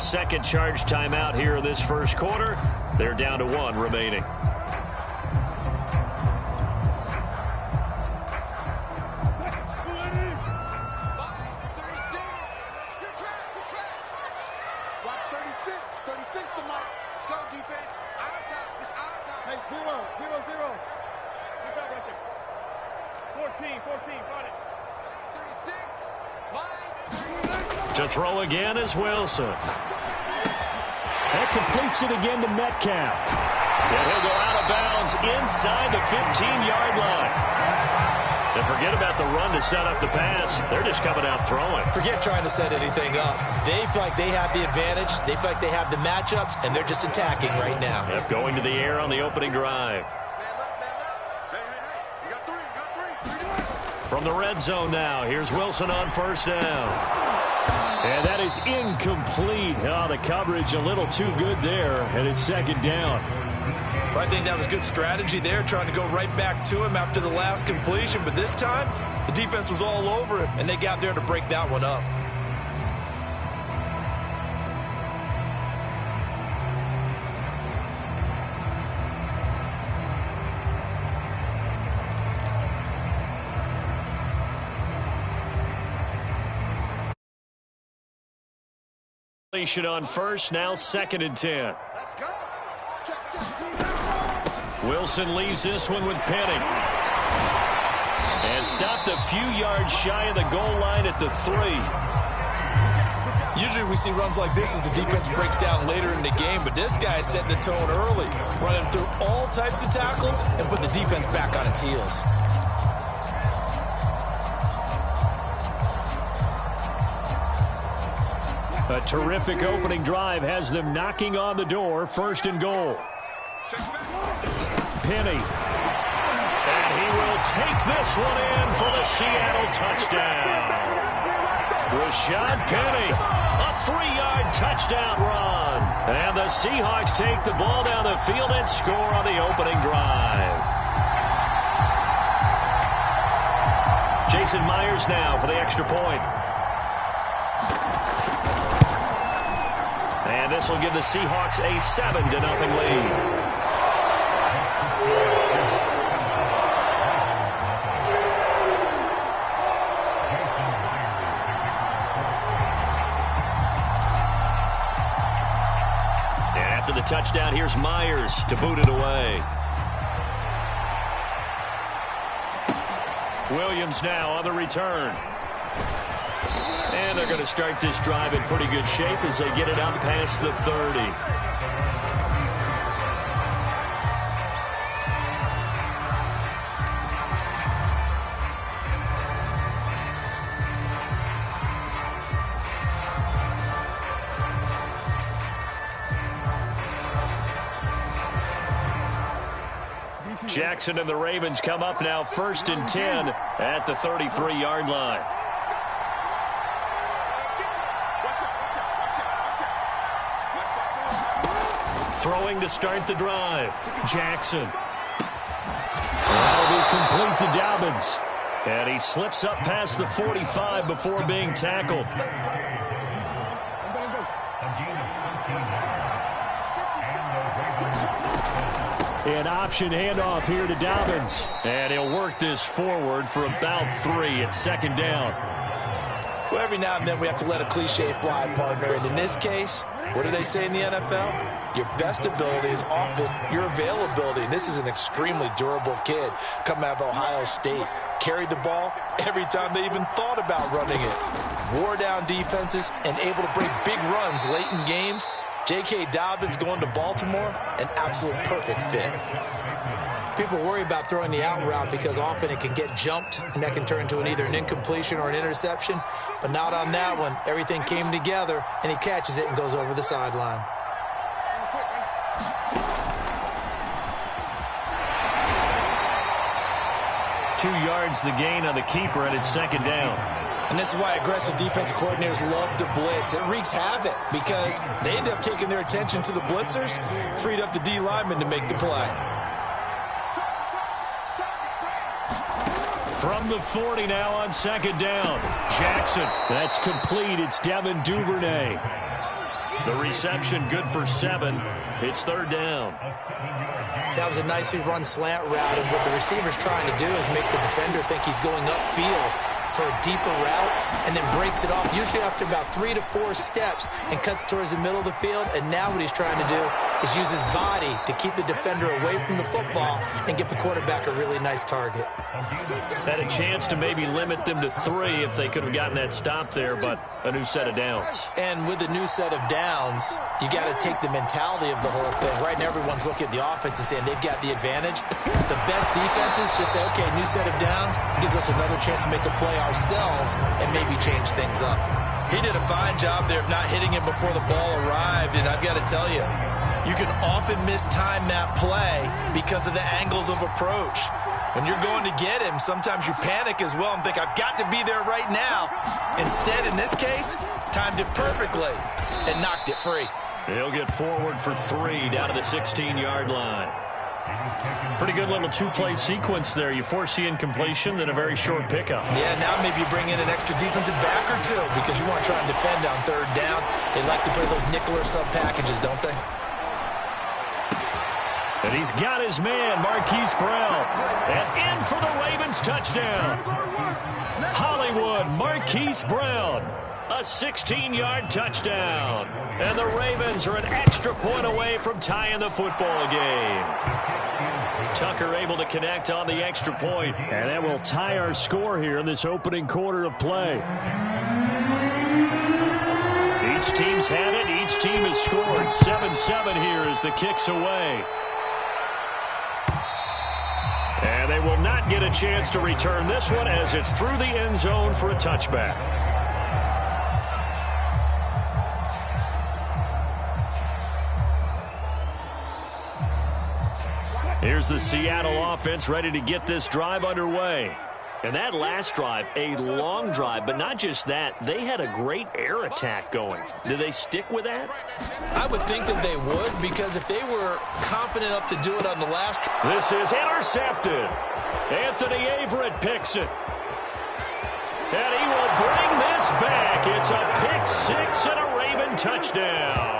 second charge timeout here in this first quarter. They're down to 1 remaining. To throw again is Wilson. That completes it again to Metcalf. And he'll go out of bounds inside the 15-yard line. And forget about the run to set up the pass. They're just coming out throwing. Forget trying to set anything up. They feel like they have the advantage. They feel like they have the matchups, and they're just attacking right now. Yep, going to the air on the opening drive. From the red zone now, here's Wilson on first down. And that is incomplete. Oh, the coverage a little too good there, and it's second down. I think that was good strategy there, trying to go right back to him after the last completion. But this time, the defense was all over him, and they got there to break that one up. On first, now 2nd and 10. Wilson leaves this one with Penny. And stopped a few yards shy of the goal line at the 3. Usually we see runs like this as the defense breaks down later in the game, but this guy is setting the tone early, running through all types of tackles and putting the defense back on its heels. A terrific opening drive has them knocking on the door. 1st and goal. Penny. And he will take this one in for the Seattle touchdown. Rashad Penny, a 3-yard touchdown run. And the Seahawks take the ball down the field and score on the opening drive. Jason Myers now for the extra point. And this will give the Seahawks a 7-0 lead. And after the touchdown, here's Myers to boot it away. Williams now on the return. And they're going to start this drive in pretty good shape as they get it out past the 30. Jackson and the Ravens come up now 1st and 10 at the 33-yard line. Throwing to start the drive. Jackson. That'll be complete to Dobbins. And he slips up past the 45 before being tackled. An option handoff here to Dobbins. And he'll work this forward for about 3 at 2nd down. Well, every now and then we have to let a cliche fly, partner. And in this case, what do they say in the NFL? Your best ability is often your availability. And this is an extremely durable kid coming out of Ohio State. Carried the ball every time they even thought about running it. Wore down defenses and able to break big runs late in games. J.K. Dobbins going to Baltimore, an absolute perfect fit. People worry about throwing the out route because often it can get jumped, and that can turn into either an incompletion or an interception. But not on that one. Everything came together, and he catches it and goes over the sideline. Two yards the gain on the keeper, and it's 2nd down. And this is why aggressive defensive coordinators love to blitz. It wreaks havoc because they end up taking their attention to the blitzers, freed up the D lineman to make the play. From the 40 now on 2nd down. Jackson. That's complete. It's Devin Duvernay. The reception good for 7. It's 3rd down. That was a nicely run slant route, and what the receiver's trying to do is make the defender think he's going upfield for a deeper route, and then breaks it off, usually after about 3 to 4 steps, and cuts towards the middle of the field. And now what he's trying to do is use his body to keep the defender away from the football and give the quarterback a really nice target. Had a chance to maybe limit them to 3 if they could have gotten that stop there, but a new set of downs. And with a new set of downs, you got to take the mentality of the whole thing. Right now, everyone's looking at the offense and saying they've got the advantage. The best defenses just say, okay, new set of downs gives us another chance to make a play ourselves and maybe change things up. He did a fine job there of not hitting him before the ball arrived, and I've got to tell you, you can often mistime that play because of the angles of approach. When you're going to get him, sometimes you panic as well and think, I've got to be there right now. Instead, in this case, timed it perfectly and knocked it free. He'll get forward for 3 down to the 16-yard line. Pretty good little 2-play sequence there. You force the incompletion, then a very short pickup. Yeah, now maybe you bring in an extra defensive back or 2 because you want to try and defend on 3rd down. They like to play those nickel or sub packages, don't they? And he's got his man, Marquise Brown. And in for the Ravens touchdown. Hollywood, Marquise Brown. A 16-yard touchdown. And the Ravens are an extra point away from tying the football game. Tucker able to connect on the extra point. And that will tie our score here in this opening quarter of play. Each team's had it. Each team has scored. 7-7 here as the kick's away. And they will not get a chance to return this one as it's through the end zone for a touchback. Here's the Seattle offense ready to get this drive underway. And that last drive, a long drive, but not just that. They had a great air attack going. Do they stick with that? I would think that they would, because if they were confident enough to do it on the last... This is intercepted. Anthony Averett picks it. And he will bring this back. It's a pick 6 and a Raven touchdown.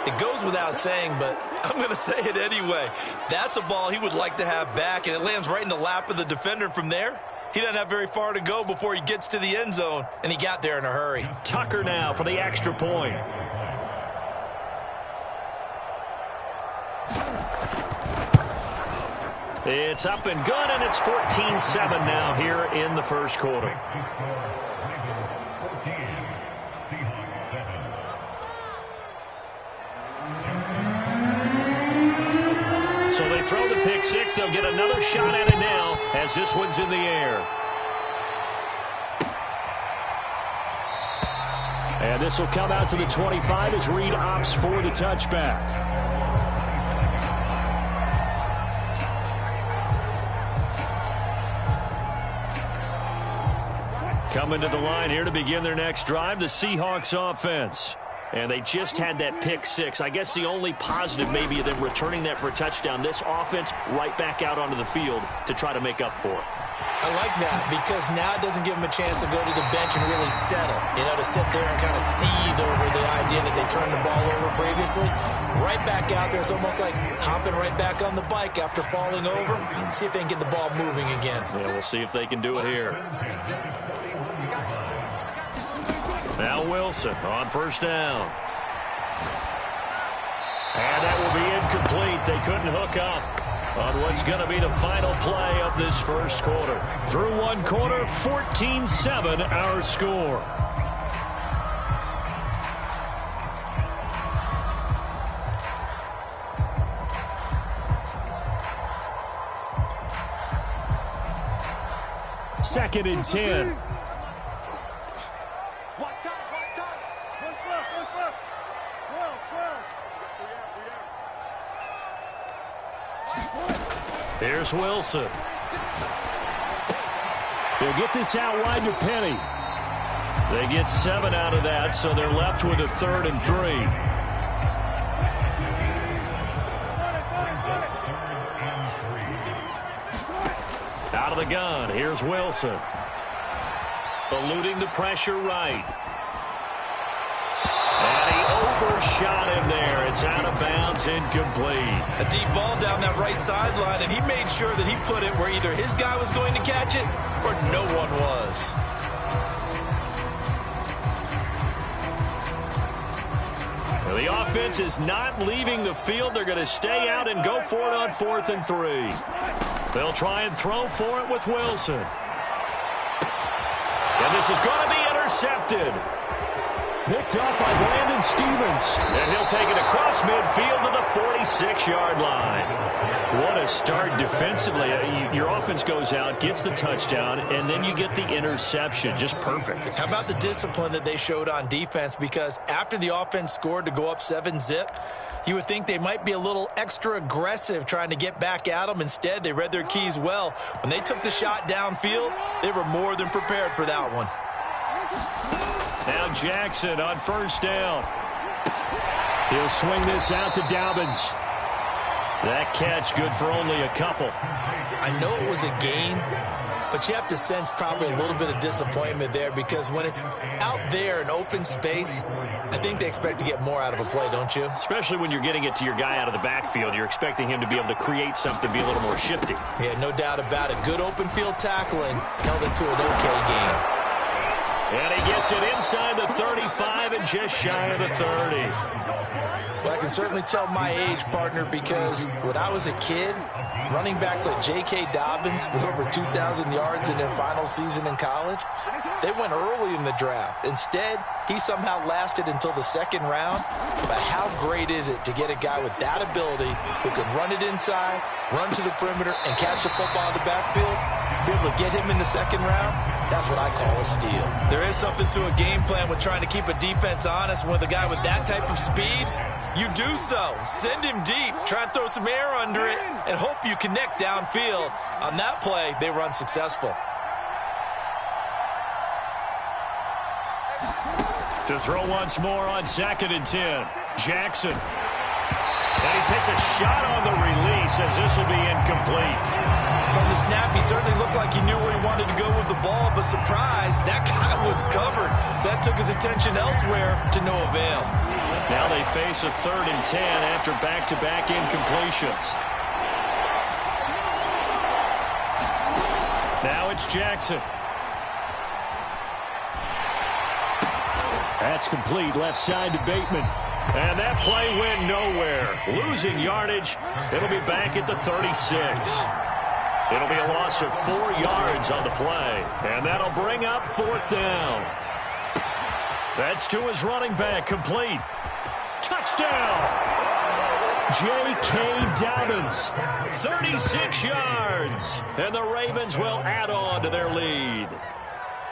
It goes without saying, but I'm going to say it anyway. That's a ball he would like to have back, and it lands right in the lap of the defender from there. He doesn't have very far to go before he gets to the end zone, and he got there in a hurry. Tucker now for the extra point. It's up and good, and it's 14-7 now here in the first quarter. So they throw the pick 6. They'll get another shot at it now as this one's in the air. And this will come out to the 25 as Reed opts for the touchback. Coming to the line here to begin their next drive, the Seahawks offense. And they just had that pick 6. I guess the only positive maybe of them returning that for a touchdown. This offense right back out onto the field to try to make up for it. I like that because now it doesn't give them a chance to go to the bench and really settle. You know, to sit there and kind of seethe over the idea that they turned the ball over previously. Right back out there. It's almost like hopping right back on the bike after falling over. See if they can get the ball moving again. Yeah, we'll see if they can do it here. Now Wilson on first down. And that will be incomplete. They couldn't hook up on what's going to be the final play of this first quarter. Through one quarter, 14-7 our score. Second and 10. Here's Wilson. He'll get this out wide to Penny. They get 7 out of that, so they're left with a 3rd and 3. Out of the gun, here's Wilson. Eluding the pressure right. And he It's out of bounds, incomplete. A deep ball down that right sideline, and he made sure that he put it where either his guy was going to catch it or no one was. Well, the offense is not leaving the field. They're going to stay out and go for it on 4th and 3. They'll try and throw for it with Wilson. And this is going to be intercepted. Picked up by Brandon Stevens. And he'll take it across midfield to the 46-yard line. What a start defensively. Your offense goes out, gets the touchdown, and then you get the interception. Just perfect. How about the discipline that they showed on defense? Because after the offense scored to go up 7-zip, you would think they might be a little extra aggressive trying to get back at them. Instead, they read their keys well. When they took the shot downfield, they were more than prepared for that one. Now Jackson on 1st down. He'll swing this out to Dobbins. That catch good for only a couple. I know it was a gain, but you have to sense probably a little bit of disappointment there, because when it's out there in open space, I think they expect to get more out of a play, don't you? Especially when you're getting it to your guy out of the backfield. You're expecting him to be able to create something, be a little more shifty. Yeah, no doubt about it. Good open field tackling held it to an okay game. And he gets it inside the 35 and just shy of the 30. Well, I can certainly tell my age, partner, because when I was a kid, running backs like J.K. Dobbins with over 2,000 yards in their final season in college, they went early in the draft. Instead, he somehow lasted until the 2nd round. But how great is it to get a guy with that ability who can run it inside, run to the perimeter, and catch the football in the backfield? Be able to get him in the 2nd round? That's what I call a steal. There is something to a game plan with trying to keep a defense honest. With a guy with that type of speed, you do so. Send him deep. Try and throw some air under it and hope you connect downfield. On that play, they run successful. To throw once more on 2nd and 10. Jackson. And he takes a shot on the release as this will be incomplete. From the snap, he certainly looked like he knew where he wanted to go with the ball, but surprise, that guy was covered. So that took his attention elsewhere to no avail. Now they face a 3rd and 10 after back-to-back incompletions. Now it's Jackson. That's complete, left side to Bateman. And that play went nowhere. Losing yardage. It'll be back at the 36. It'll be a loss of 4 yards on the play. And that'll bring up 4th down. That's to his running back, complete. Touchdown! J.K. Dobbins, 36 yards. And the Ravens will add on to their lead.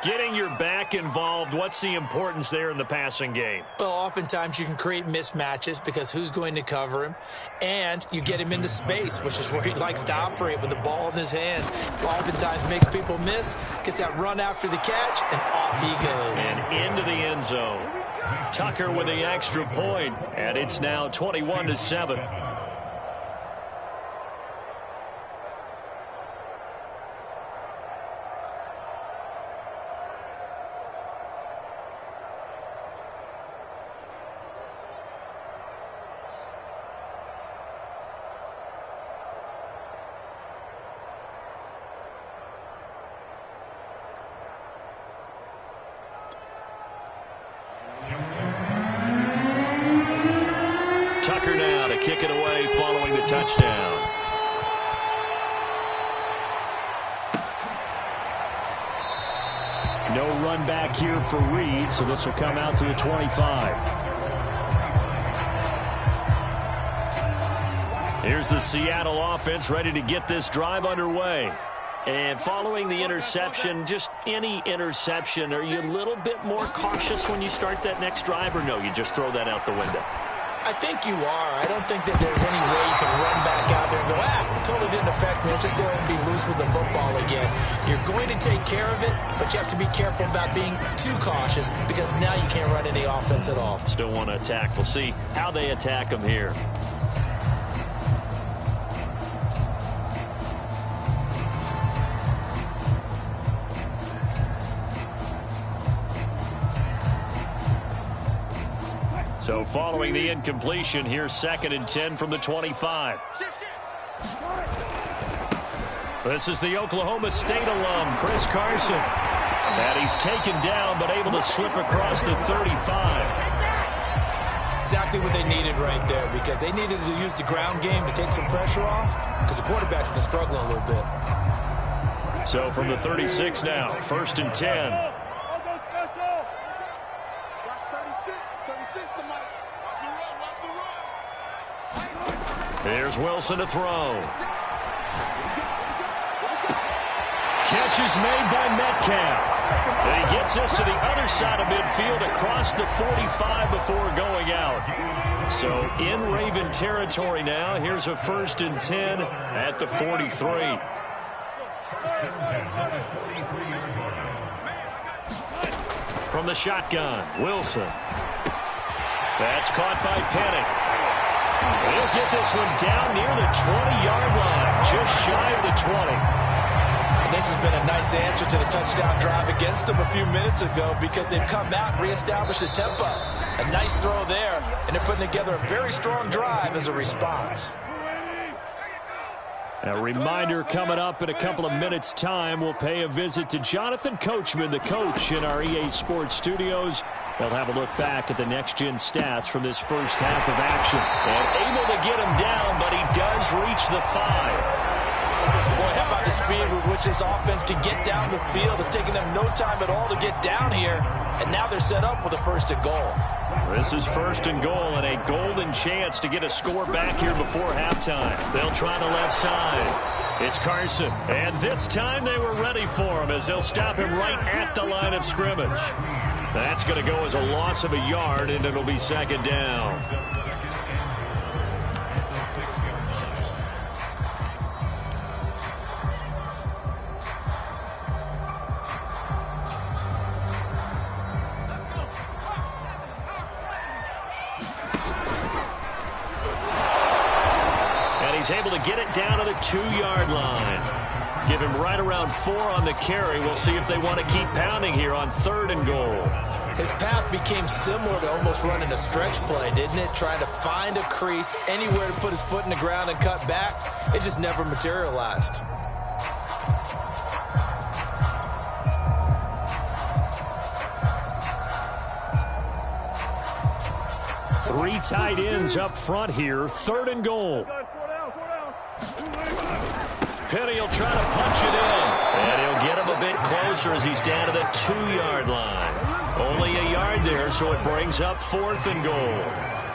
Getting your back involved, what's the importance there in the passing game? Well, oftentimes you can create mismatches because who's going to cover him? And you get him into space, which is where he likes to operate with the ball in his hands. Oftentimes makes people miss, gets that run after the catch, and off he goes. And into the end zone. Tucker with the extra point, and it's now 21-7. Tucker now to kick it away following the touchdown. No run back here for Reed, so this will come out to the 25. Here's the Seattle offense ready to get this drive underway. And following the interception, just any interception, are you a little bit more cautious when you start that next drive, or no, you just throw that out the window? I think you are. I don't think that there's any way you can run back out there and go, totally didn't affect me. Let's just go ahead and be loose with the football again. You're going to take care of it, but you have to be careful about being too cautious because now you can't run any offense at all. Still want to attack. We'll see how they attack them here. So following the incompletion, here's 2nd and 10 from the 25. This is the Oklahoma State alum, Chris Carson. And he's taken down, but able to slip across the 35. Exactly what they needed right there, because they needed to use the ground game to take some pressure off, because the quarterback's been struggling a little bit. So from the 36 now, 1st and 10. Here's Wilson to throw. Catch is made by Metcalf. And he gets us to the other side of midfield across the 45 before going out. So in Raven territory now. Here's a 1st and 10 at the 43. From the shotgun, Wilson. That's caught by Penning. He'll get this one down near the 20-yard line, just shy of the 20. And this has been a nice answer to the touchdown drive against them a few minutes ago, because they've come out and reestablished the tempo. A nice throw there, and they're putting together a very strong drive as a response. A reminder coming up in a couple of minutes' time. We'll pay a visit to Jonathan Coachman, the coach in our EA Sports studios. They'll have a look back at the next-gen stats from this first half of action. And able to get him down, but he does reach the 5. Boy, how about the speed with which this offense can get down the field? It's taken them no time at all to get down here, and now they're set up with a 1st and goal. This is 1st and goal, and a golden chance to get a score back here before halftime. They'll try the left side. It's Carson, and this time they were ready for him as they'll stop him right at the line of scrimmage. That's going to go as a loss of a yard, and it'll be 2nd down. He's able to get it down to the 2-yard line. Give him right around 4 on the carry. We'll see if they want to keep pounding here on 3rd and goal. His path became similar to almost running a stretch play, didn't it? Trying to find a crease, anywhere to put his foot in the ground and cut back. It just never materialized. Three tight ends up front here. 3rd and goal. Penny will try to punch it in. And he'll get him a bit closer as he's down to the 2-yard line. Only a yard there, so it brings up 4th and goal.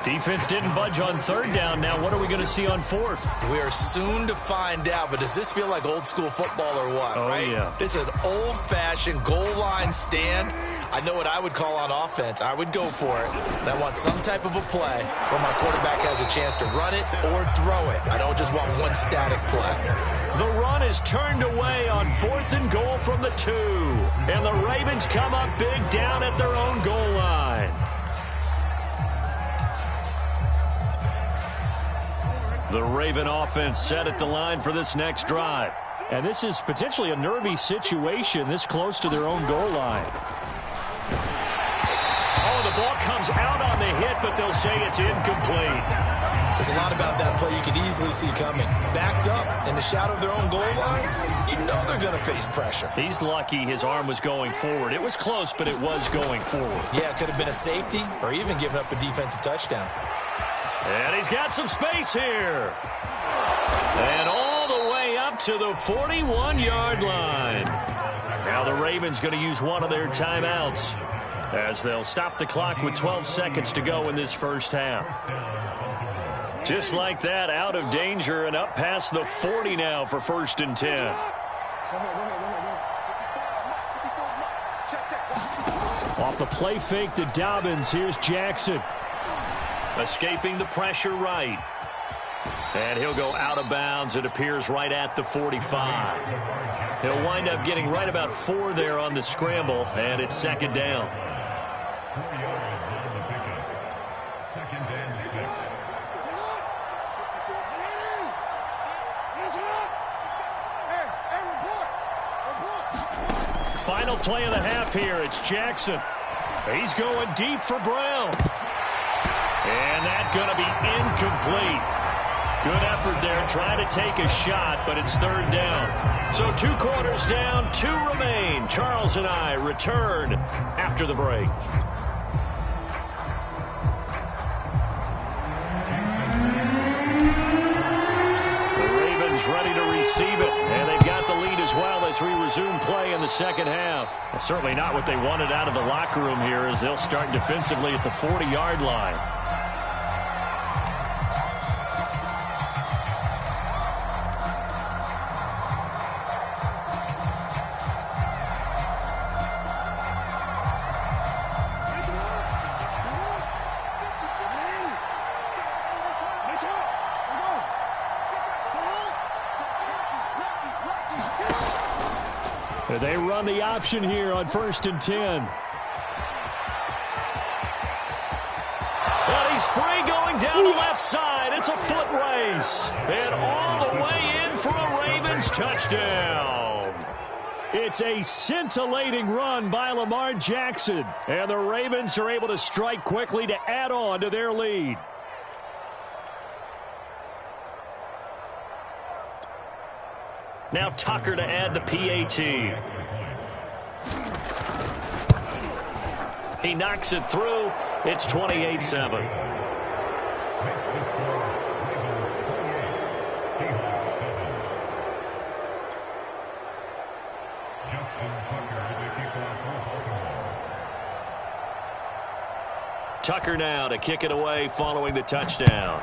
Defense didn't budge on 3rd down. Now what are we going to see on 4th? We are soon to find out, but does this feel like old school football or what? Oh, right? Yeah. This is an old-fashioned goal line stand. I know what I would call on offense. I would go for it. And I want some type of a play where my quarterback has a chance to run it or throw it. I don't just want one static play. The run is turned away on 4th and goal from the 2. And the Ravens come up big down at their own goal line. The Raven offense set at the line for this next drive. And this is potentially a nervy situation this close to their own goal line. Oh, the ball comes out on the hit, but they'll say it's incomplete. There's a lot about that play you could easily see coming. Backed up in the shadow of their own goal line, you know they're going to face pressure. He's lucky his arm was going forward. It was close, but it was going forward. Yeah, it could have been a safety or even given up a defensive touchdown. And he's got some space here. And all the way up to the 41-yard line. Now the Ravens going to use one of their timeouts as they'll stop the clock with 12 seconds to go in this first half. Just like that, out of danger and up past the 40 now for 1st and 10. Off the play fake to Dobbins, here's Jackson. Escaping the pressure right. And he'll go out of bounds. It appears right at the 45. He'll wind up getting right about 4 there on the scramble, and it's 2nd down. Final play of the half here. It's Jackson. He's going deep for Brown. And that's going to be incomplete. Good effort there, trying to take a shot, but it's third down. So 2 quarters down, 2 remain. Charles and I return after the break. The Ravens ready to receive it, and they've got the lead as well as we resume play in the second half. Well, certainly not what they wanted out of the locker room here, as they'll start defensively at the 40-yard line. They run the option here on 1st and 10. And he's free going down the left side. It's a foot race. And all the way in for a Ravens touchdown. It's a scintillating run by Lamar Jackson. And the Ravens are able to strike quickly to add on to their lead. Now Tucker to add the PAT. He knocks it through. It's 28-7. Tucker now to kick it away following the touchdown.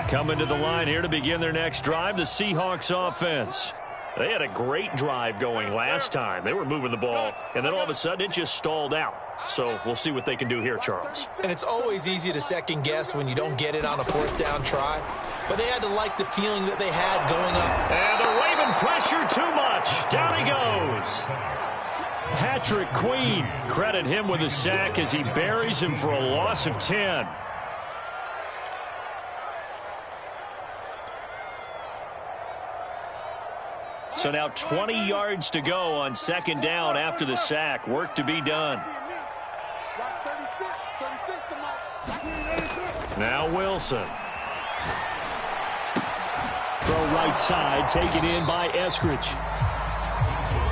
Coming to the line here to begin their next drive, the Seahawks offense. They had a great drive going last time. They were moving the ball, and then all of a sudden it just stalled out. So we'll see what they can do here, Charles. And it's always easy to second guess when you don't get it on a 4th down try. But they had to like the feeling that they had going up. And the Raven pressure too much. Down he goes. Patrick Queen, credit him with a sack as he buries him for a loss of 10. So now 20 yards to go on 2nd down after the sack. Work to be done. Now Wilson. Throw right side, taken in by Eskridge.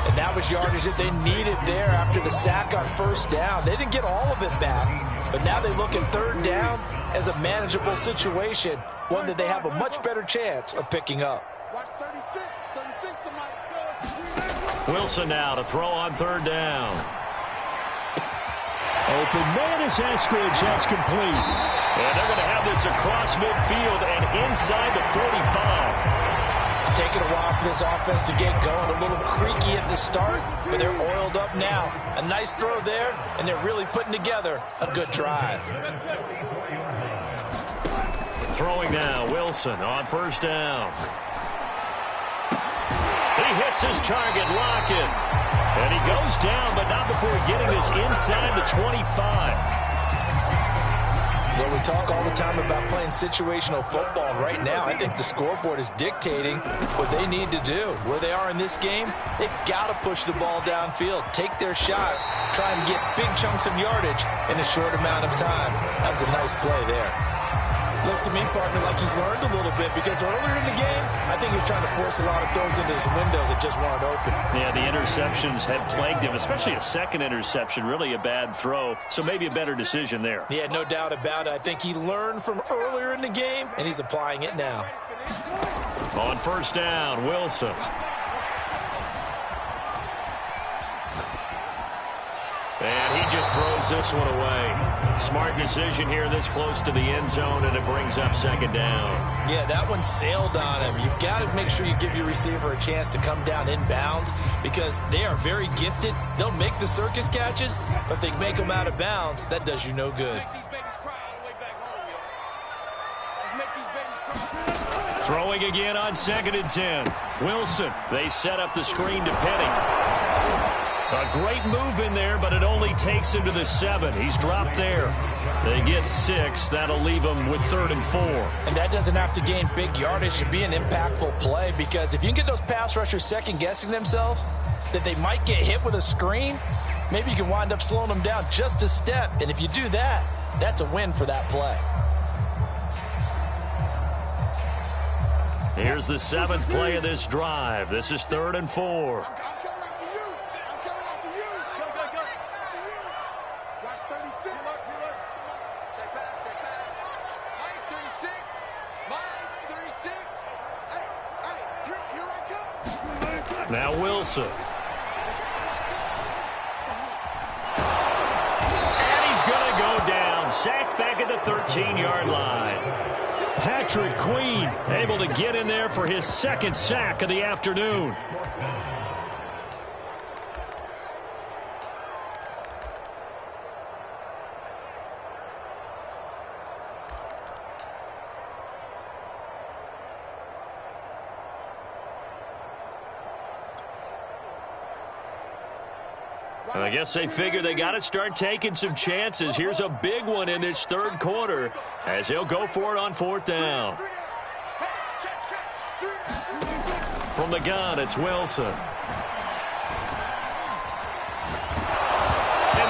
And that was yardage that they needed there after the sack on 1st down. They didn't get all of it back, but now they look at 3rd down as a manageable situation, one that they have a much better chance of picking up. Wilson now to throw on 3rd down. Open man is Eskridge. That's complete. And they're going to have this across midfield and inside the 45. It's taken a while for this offense to get going. A little creaky at the start, but they're oiled up now. A nice throw there, and they're really putting together a good drive. Throwing now, Wilson on 1st down. He hits his target, Lockett. And he goes down, but not before getting this inside the 25. Well, we talk all the time about playing situational football. Right now, I think the scoreboard is dictating what they need to do. Where they are in this game, they've got to push the ball downfield, take their shots, try and get big chunks of yardage in a short amount of time. That was a nice play there. Looks to me, partner, like he's learned a little bit, because earlier in the game, I think he was trying to force a lot of throws into his windows that just weren't open. Yeah, the interceptions had plagued him, especially a second interception, really a bad throw, so maybe a better decision there. Yeah, no doubt about it. I think he learned from earlier in the game, and he's applying it now. On 1st down, Wilson. And he just throws this one away. Smart decision here this close to the end zone, and it brings up 2nd down. Yeah, that one sailed on him. You've got to make sure you give your receiver a chance to come down inbounds, because they are very gifted. They'll make the circus catches, but if they make them out of bounds, that does you no good. Throwing again on 2nd and 10. Wilson, they set up the screen to Penny. A great move in there, but it only takes him to the 7. He's dropped there. They get 6. That'll leave them with 3rd and 4. And that doesn't have to gain big yardage to be an impactful play, because if you can get those pass rushers second-guessing themselves that they might get hit with a screen, maybe you can wind up slowing them down just a step. And if you do that, that's a win for that play. Here's the 7th play of this drive. This is 3rd and 4. Now Wilson. And he's going to go down. Sacked back at the 13-yard line. Patrick Queen able to get in there for his 2nd sack of the afternoon. I guess they figure they got to start taking some chances. Here's a big one in this 3rd quarter as he'll go for it on 4th down. From the gun, it's Wilson. And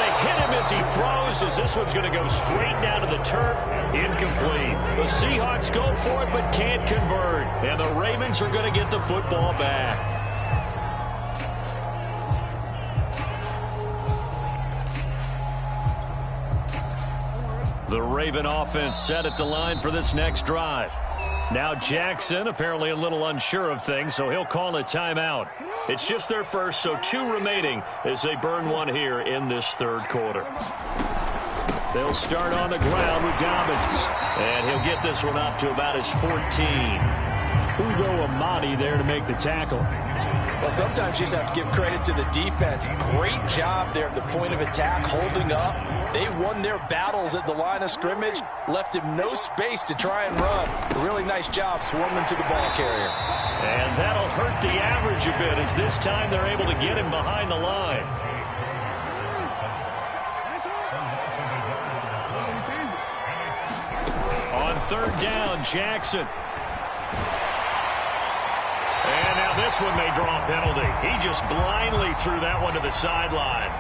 they hit him as he throws, as this one's going to go straight down to the turf. Incomplete. The Seahawks go for it but can't convert. And the Ravens are going to get the football back. The Raven offense set at the line for this next drive. Now Jackson apparently a little unsure of things, so he'll call a timeout. It's just their first, so 2 remaining as they burn one here in this 3rd quarter. They'll start on the ground with Dobbins, and he'll get this one up to about his 14. Ugo Amadi there to make the tackle. Well, sometimes you just have to give credit to the defense. Great job there at the point of attack, holding up. They won their battles at the line of scrimmage, left him no space to try and run. A really nice job swarming to the ball carrier. And that'll hurt the average a bit, as this time they're able to get him behind the line. On 3rd down, Jackson. And now this one may draw a penalty. He just blindly threw that one to the sideline.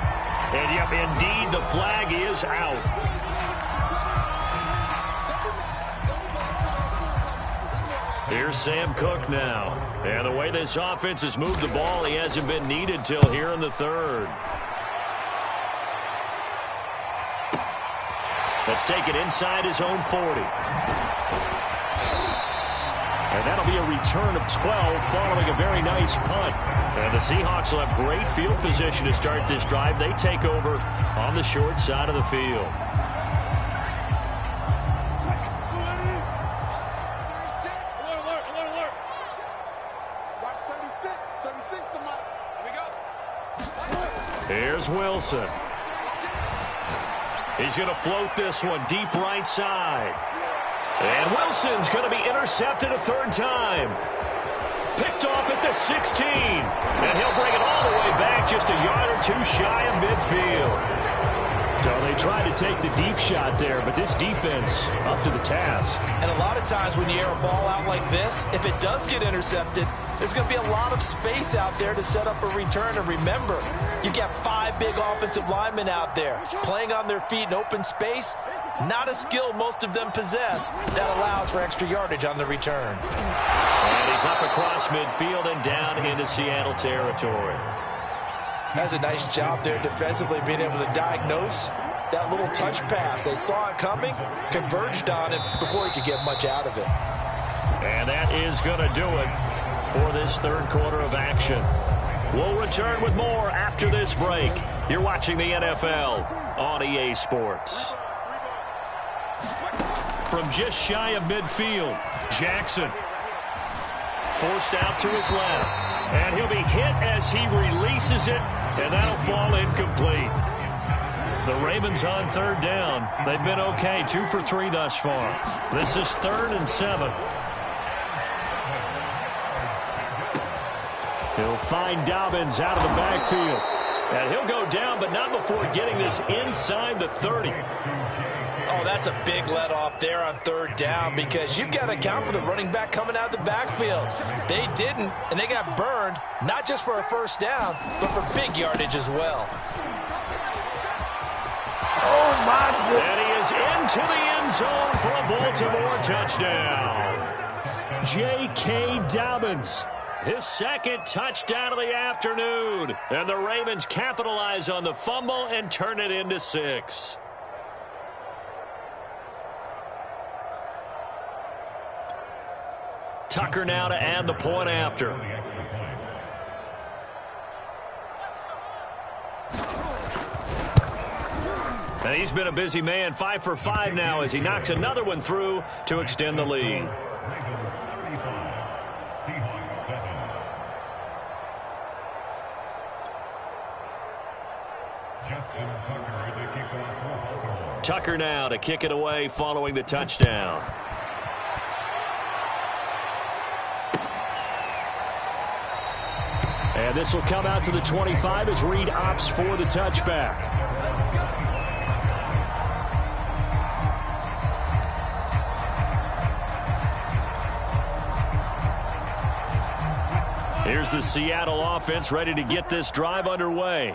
And, yep, indeed, the flag is out. Here's Sam Cook now. And the way this offense has moved the ball, he hasn't been needed till here in the 3rd. Let's take it inside his own 40. And that'll be a return of 12 following a very nice punt. And the Seahawks will have great field position to start this drive. They take over on the short side of the field. Here's Wilson. He's going to float this one deep right side. And Wilson's going to be intercepted a 3rd time. Picked off at the 16. And he'll bring it all the way back just a yard or 2 shy of midfield. So they tried to take the deep shot there, but this defense up to the task. And a lot of times when you air a ball out like this, if it does get intercepted, there's going to be a lot of space out there to set up a return. And remember, you've got 5 big offensive linemen out there playing on their feet in open space. Not a skill most of them possess that allows for extra yardage on the return. And he's up across midfield and down into Seattle territory. Has a nice job there defensively, being able to diagnose that little touch pass. They saw it coming, converged on it before he could get much out of it. And that is going to do it for this 3rd quarter of action. We'll return with more after this break. You're watching the NFL on EA Sports. From just shy of midfield, Jackson forced out to his left. And he'll be hit as he releases it, and that'll fall incomplete. The Ravens on 3rd down. They've been okay, 2 for 3 thus far. This is 3rd and 7. He'll find Dobbins out of the backfield. And he'll go down, but not before getting this inside the 30. Oh, that's a big let off there on third down because you've got to account for the running back coming out of the backfield. They didn't, and they got burned, not just for a first down, but for big yardage as well. Oh, my goodness. And he is into the end zone for a Baltimore touchdown. J.K. Dobbins, his second touchdown of the afternoon. And the Ravens capitalize on the fumble and turn it into 6. Tucker now to add the point after. And he's been a busy man, 5 for 5 now as he knocks another one through to extend the lead. Tucker now to kick it away following the touchdown. And this will come out to the 25 as Reed opts for the touchback. Here's the Seattle offense ready to get this drive underway.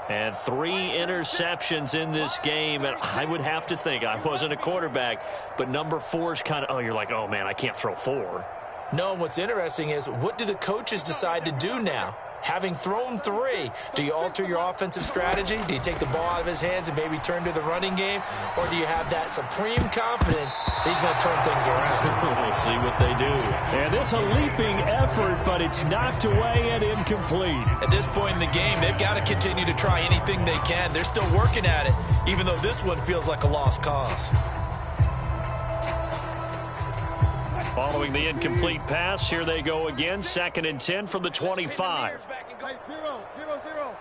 And 3 interceptions in this game. And I would have to think, I wasn't a quarterback, but number 4 is kind of, oh, you're like, oh, man, I can't throw 4. No, what's interesting is what do the coaches decide to do now? Having thrown 3, do you alter your offensive strategy? Do you take the ball out of his hands and maybe turn to the running game? Or do you have that supreme confidence that he's going to turn things around? We'll see what they do. And this a leaping effort, but it's knocked away and incomplete. At this point in the game, they've got to continue to try anything they can. They're still working at it, even though this one feels like a lost cause. Following the incomplete pass, here they go again. 2nd and 10 from the 25. Hey, 0, 0, 0.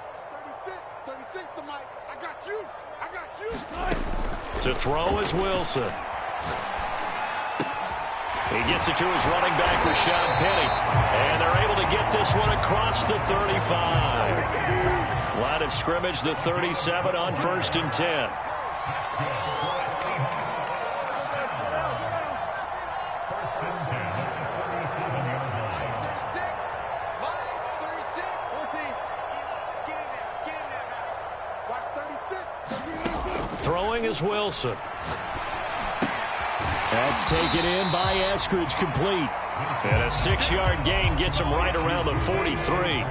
36 to Mike. I got you. To throw is Wilson. He gets it to his running back, Rashad Penny. And they're able to get this one across the 35. Line of scrimmage, the 37 on 1st and 10. Throwing is Wilson. That's taken in by Eskridge, complete. And a 6-yard gain gets him right around the 43.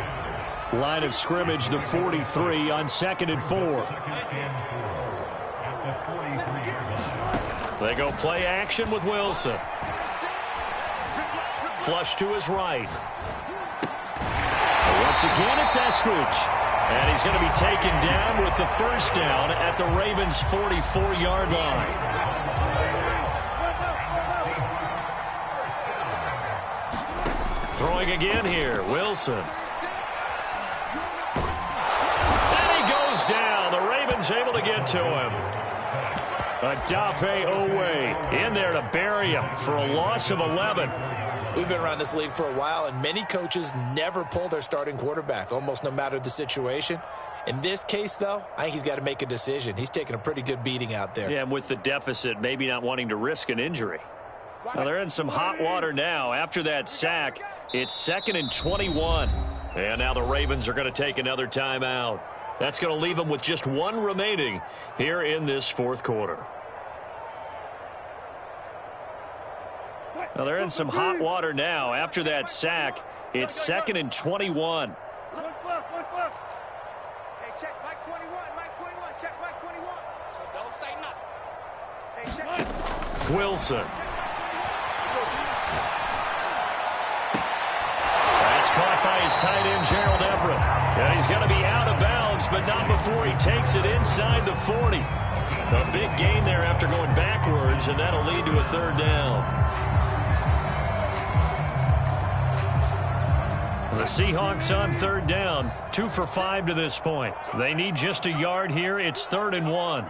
Line of scrimmage, the 43 on 2nd and 4. They go play action with Wilson. Flush to his right. Once again, it's Eskridge. And he's going to be taken down with the first down at the Ravens' 44-yard line. Throwing again here, Wilson. And he goes down. The Ravens able to get to him. Adafe Owe in there to bury him for a loss of 11. We've been around this league for a while, and many coaches never pull their starting quarterback, almost no matter the situation. In this case, though, I think he's got to make a decision. He's taking a pretty good beating out there. Yeah, and with the deficit, maybe not wanting to risk an injury. Well, they're in some hot water now. After that sack, it's 2nd and 21. And now the Ravens are going to take another timeout. That's going to leave them with just 1 remaining here in this 4th quarter. Now they're in some hot water now. After that sack, it's 2nd and 21. Hey, check Mike 21. Mike 21. Check Mike 21. So don't say nothing. Hey, check. Wilson. That's caught by his tight end, Gerald Everett. And he's going to be out of bounds, but not before he takes it inside the 40. A big gain there after going backwards, and that'll lead to a 3rd down. The Seahawks on 3rd down, 2 for 5 to this point. They need just a yard here. It's 3rd and 1.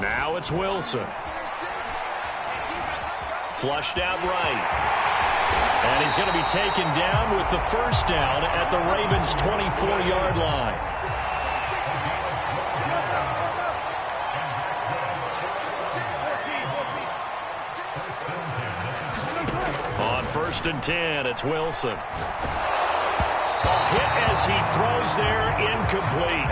Now it's Wilson. Flushed out right. And he's going to be taken down with the first down at the Ravens' 24-yard line. On 1st and 10, it's Wilson. A hit as he throws there, incomplete.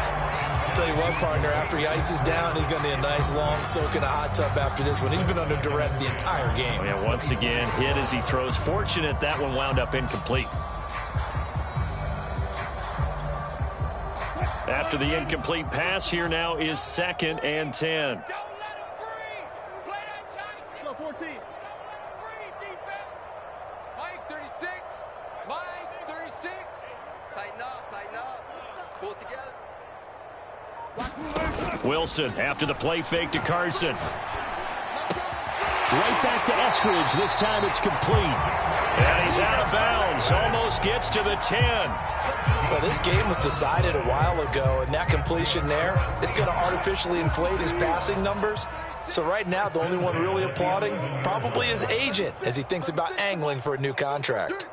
I'll tell you what, partner, after he ices down, he's going to need a nice long soak in a hot tub after this one. He's been under duress the entire game. Oh, yeah, once again, hit as he throws. Fortunate that one wound up incomplete. After the incomplete pass, here now is 2nd and 10. Don't let him breathe. Play that tight. Go 14. Don't let him breathe, defense. Mike, 36. Mike, 36. Tighten up. Pull it together. Wilson after the play fake to Carson. Right back to Eskridge. This time it's complete. And he's out of bounds. Almost gets to the 10. Well, this game was decided a while ago, and that completion there is going to artificially inflate his passing numbers. So right now, the only one really applauding probably his agent as he thinks about angling for a new contract.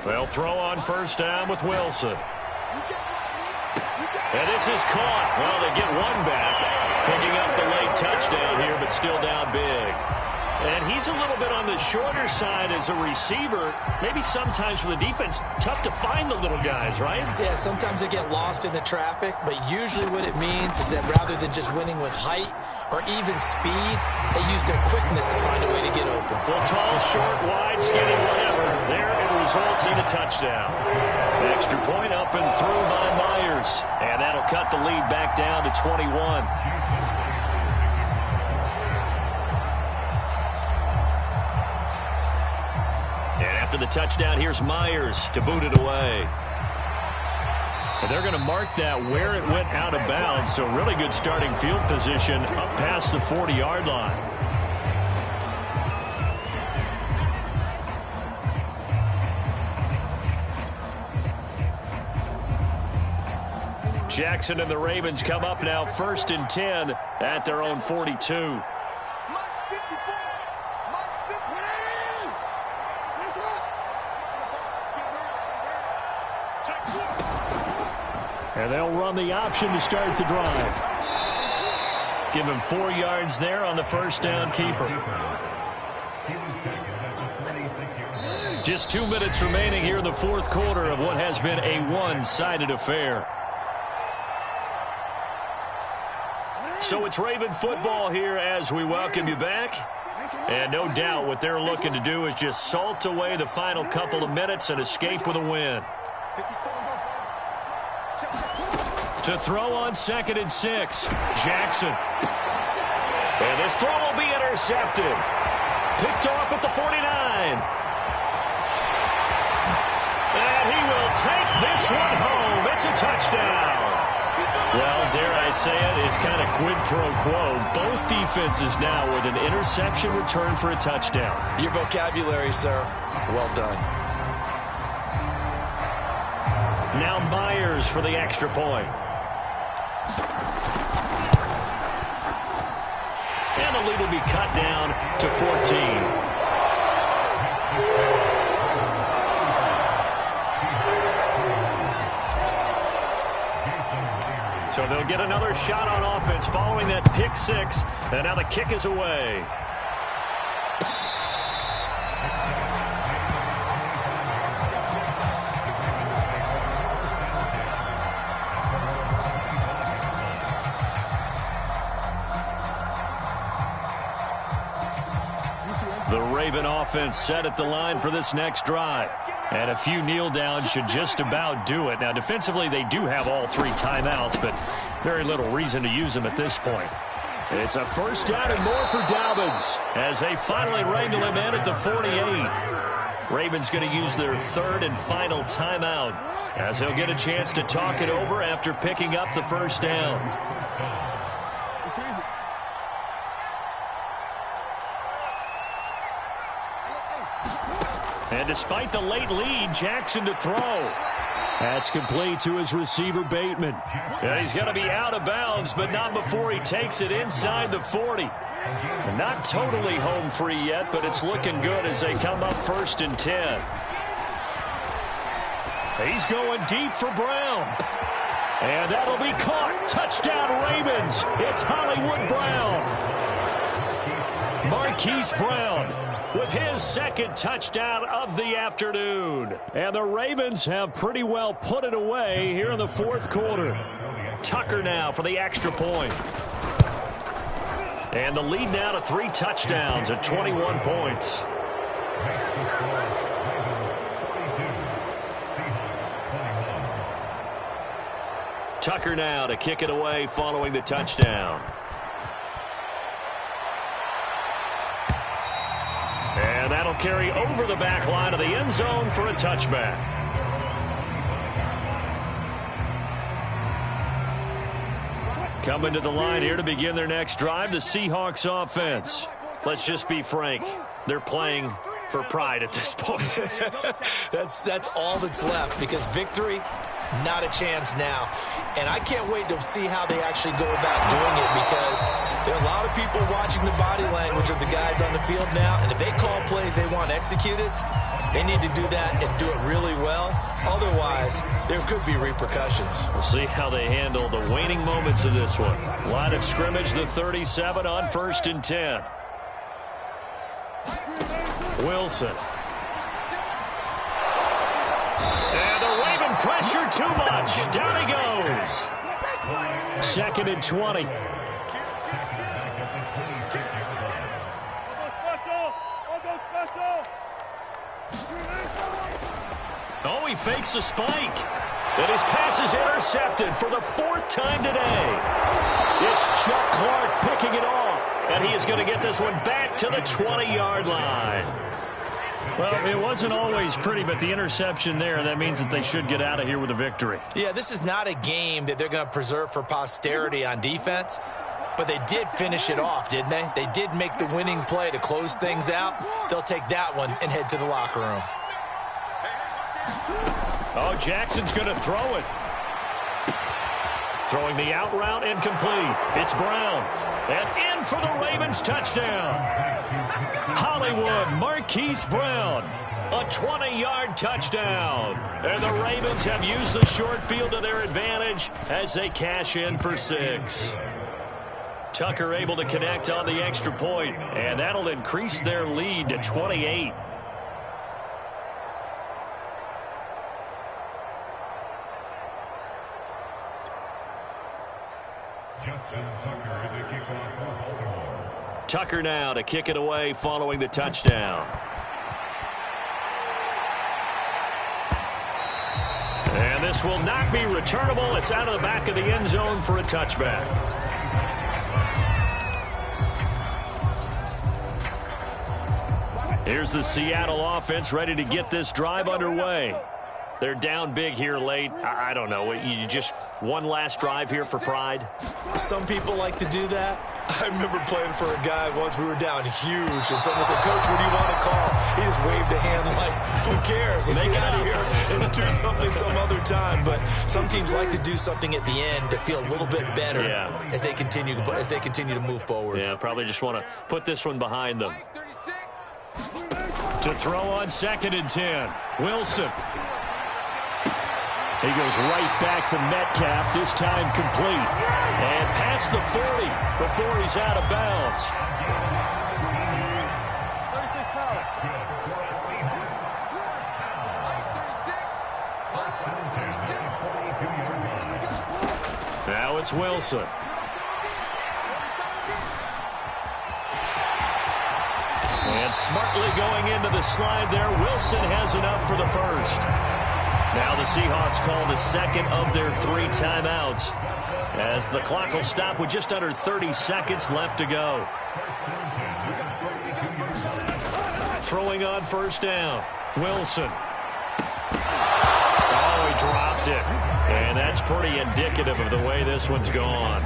They'll throw on 1st down with Wilson. And this is caught. Well, they get one back. Picking up the late touchdown here, but still down big. And he's a little bit on the shorter side as a receiver. Maybe sometimes for the defense, tough to find the little guys, right? Yeah, sometimes they get lost in the traffic, but usually what it means is that rather than just winning with height or even speed, they use their quickness to find a way to get open. Well, tall, short, wide, skinny, whatever. There it results in a touchdown. An extra point up and through by Myers. And that'll cut the lead back down to 21. And after the touchdown, here's Myers to boot it away. And they're going to mark that where it went out of bounds. So really good starting field position up past the 40-yard line. Jackson and the Ravens come up now 1st and 10 at their own 42. And they'll run the option to start the drive. Give him 4 yards there on the 1st down keeper. Just 2 minutes remaining here in the 4th quarter of what has been a one-sided affair. So it's Raven football here as we welcome you back. And no doubt what they're looking to do is just salt away the final couple of minutes and escape with a win. To throw on 2nd and 6, Jackson. And this throw will be intercepted. Picked off at the 49. And he will take this one home. It's a touchdown. Well, dare I say it, it's kind of quid pro quo. Both defenses now with an interception return for a touchdown. Your vocabulary, sir. Well done. Now Myers for the extra point. And the lead will be cut down to 14. So they'll get another shot on offense following that pick 6. And now the kick is away. The Raven offense set at the line for this next drive. And a few kneel downs should just about do it. Now, defensively, they do have all 3 timeouts, but very little reason to use them at this point. It's a 1st down and more for Dobbins as they finally wrangle him in at the 48. Ravens going to use their 3rd and final timeout as they'll get a chance to talk it over after picking up the 1st down. And despite the late lead, Jackson to throw. That's complete to his receiver, Bateman. And he's going to be out of bounds, but not before he takes it inside the 40. Not totally home free yet, but it's looking good as they come up 1st and 10. He's going deep for Brown. And that'll be caught. Touchdown, Ravens. It's Hollywood Brown. Marquise Brown with his 2nd touchdown of the afternoon. And the Ravens have pretty well put it away here in the 4th quarter. Tucker now for the extra point. And the lead now to 3 touchdowns at 21 points. Tucker now to kick it away following the touchdown. And that'll carry over the back line of the end zone for a touchback. Coming to the line here to begin their next drive, the Seahawks offense. Let's just be frank. They're playing for pride at this point. That's all that's left, because victory, not a chance now. And I can't wait to see how they actually go about doing it, because there are a lot of people watching the body language of the guys on the field now, and if they call plays they want executed, they need to do that and do it really well. Otherwise, there could be repercussions. We'll see how they handle the waning moments of this one. Line of scrimmage, the 37 on 1st and 10. Wilson. And the Raven pressure too much. Down he goes. 2nd and 20. Oh, he fakes a spike. And his pass is intercepted for the 4th time today. It's Chuck Clark picking it off. And he is going to get this one back to the 20-yard line. Well, it wasn't always pretty, but the interception there, that means that they should get out of here with a victory. Yeah, this is not a game that they're going to preserve for posterity on defense, but they did finish it off, didn't they? They did make the winning play to close things out. They'll take that one and head to the locker room. Oh, Jackson's going to throw it. Throwing the out route incomplete. It's Brown. And in for the Ravens touchdown. Hollywood Marquise Brown. A 20-yard touchdown. And the Ravens have used the short field to their advantage as they cash in for 6. Tucker able to connect on the extra point, and that'll increase their lead to 28. Tucker now to kick it away following the touchdown. And this will not be returnable. It's out of the back of the end zone for a touchback. Here's the Seattle offense ready to get this drive underway. They're down big here late. I don't know. You just one last drive here for pride? Some people like to do that. I remember playing for a guy once. We were down huge, and someone said, "Coach, what do you want to call?" He just waved a hand like, "Who cares? Let's get out of here and do something some other time." But some teams like to do something at the end to feel a little bit better as they continue to move forward. Yeah, probably just want to put this one behind them. To throw on 2nd and 10, Wilson. He goes right back to Metcalf, this time complete. And past the 40 before he's out of bounds. Now it's Wilson. And smartly going into the slide there, Wilson has enough for the first. Now the Seahawks call the 2nd of their 3 timeouts as the clock will stop with just under 30 seconds left to go. Throwing on 1st down, Wilson. Oh, he dropped it. And that's pretty indicative of the way this one's gone.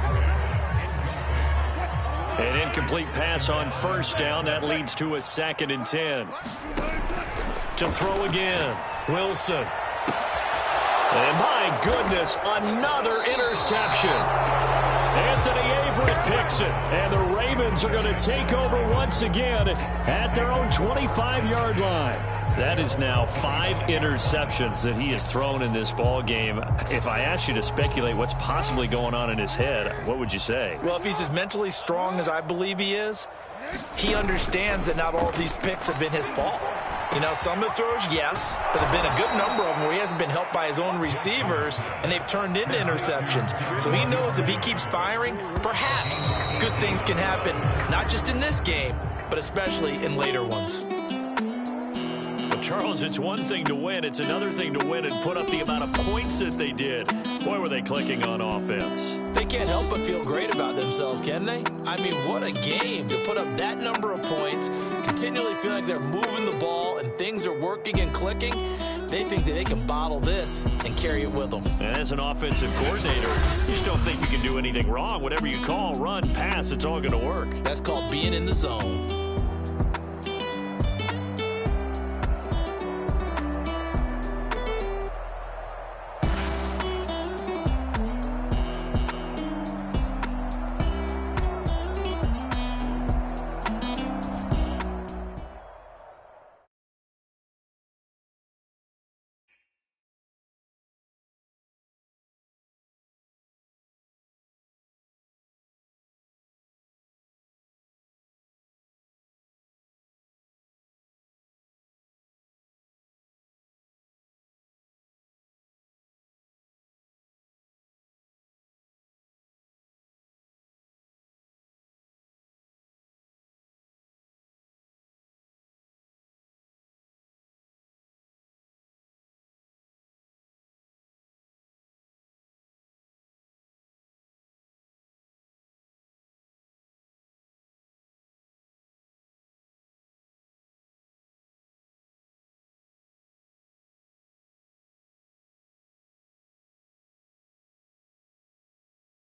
An incomplete pass on 1st down. That leads to a 2nd and 10. To throw again, Wilson. And my goodness, another interception. Anthony Averett picks it. And the Ravens are going to take over once again at their own 25-yard line. That is now 5 interceptions that he has thrown in this ball game. If I asked you to speculate what's possibly going on in his head, what would you say? Well, if he's as mentally strong as I believe he is, he understands that not all of these picks have been his fault. You know, some of the throws, yes, but there have been a good number of them where he hasn't been helped by his own receivers, and they've turned into interceptions. So he knows if he keeps firing, perhaps good things can happen, not just in this game, but especially in later ones. Charles, it's one thing to win. It's another thing to win and put up the amount of points that they did. Boy, were they clicking on offense. They can't help but feel great about themselves, can they? I mean, what a game to put up that number of points, continually feel like they're moving the ball and things are working and clicking. They think that they can bottle this and carry it with them. And as an offensive coordinator, you just don't think you can do anything wrong. Whatever you call, run, pass, it's all going to work. That's called being in the zone.